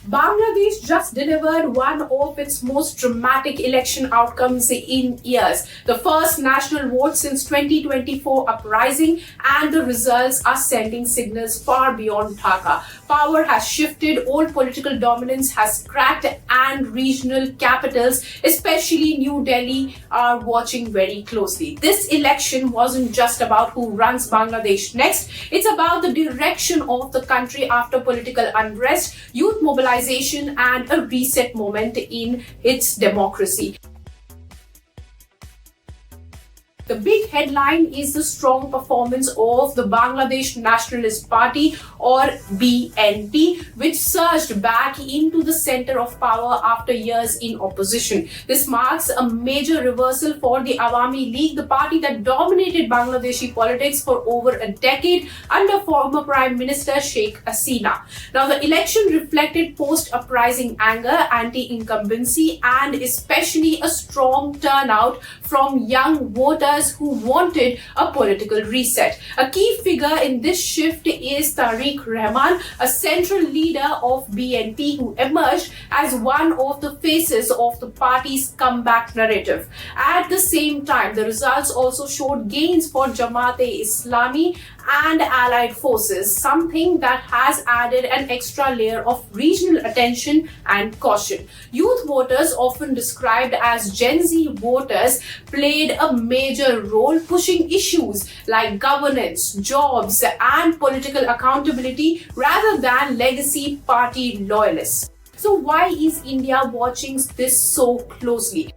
Bangladesh just delivered one of its most dramatic election outcomes in years. The first national vote since 2024 uprising, and the results are sending signals far beyond Dhaka. Power has shifted, old political dominance has cracked, and regional capitals, especially New Delhi, are watching very closely. This election wasn't just about who runs Bangladesh next, it's about the direction of the country after political unrest, youth mobilization, and a reset moment in its democracy. The big headline is the strong performance of the Bangladesh Nationalist Party, or BNP, which surged back into the center of power after years in opposition. This marks a major reversal for the Awami League, the party that dominated Bangladeshi politics for over a decade under former Prime Minister Sheikh Hasina. Now, the election reflected post-uprising anger, anti-incumbency, and especially a strong turnout from young voters who wanted a political reset. A key figure in this shift is Tarique Rahman, a central leader of BNP who emerged as one of the faces of the party's comeback narrative. At the same time, the results also showed gains for Jamaat-e-Islami and allied forces, something that has added an extra layer of regional attention and caution. Youth voters, often described as Gen Z voters, played a major role pushing issues like governance, jobs, and political accountability rather than legacy party loyalists. So why is India watching this so closely?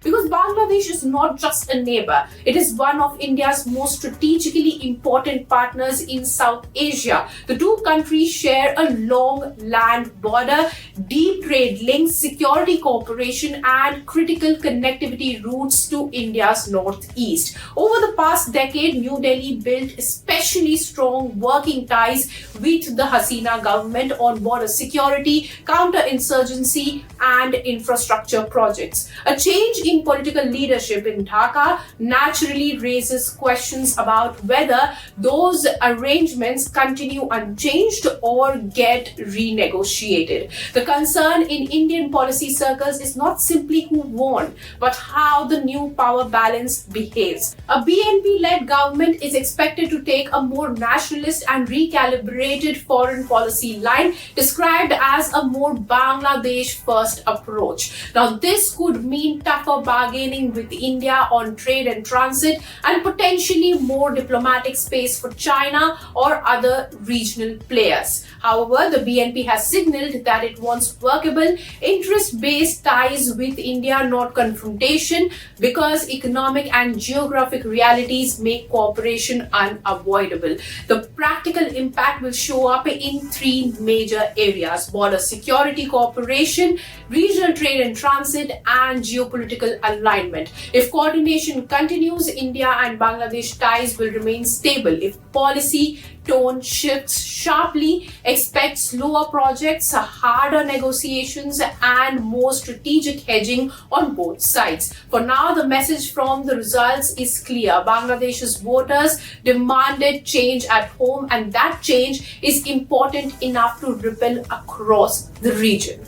Because Bangladesh is not just a neighbor, it is one of India's most strategically important partners in South Asia. The two countries share a long land border, deep trade links, security cooperation, and critical connectivity routes to India's northeast. Over the past decade, New Delhi built especially strong working ties with the Hasina government on border security, counterinsurgency, and infrastructure projects. A change in political leadership in Dhaka naturally raises questions about whether those arrangements continue unchanged or get renegotiated. The concern in Indian policy circles is not simply who won, but how the new power balance behaves. A BNP-led government is expected to take a more nationalist and recalibrated foreign policy line, described as a more Bangladesh-first approach. Now, this could mean tougher bargaining with India on trade and transit, and potentially more diplomatic space for China or other regional players. However, the BNP has signaled that it wants workable, interest-based ties with India, not confrontation, because economic and geographic realities make cooperation unavoidable. The practical impact will show up in three major areas: border security cooperation, regional trade and transit, and geopolitical alignment. If coordination continues, India and Bangladesh ties will remain stable. If policy tone shifts sharply, expect slower projects, harder negotiations, and more strategic hedging on both sides. For now, the message from the results is clear. Bangladesh's voters demanded change at home, and that change is important enough to ripple across the region.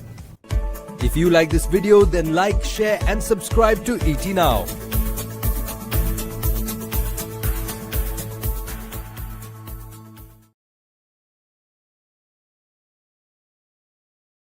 If you like this video, then like, share and subscribe to ET Now.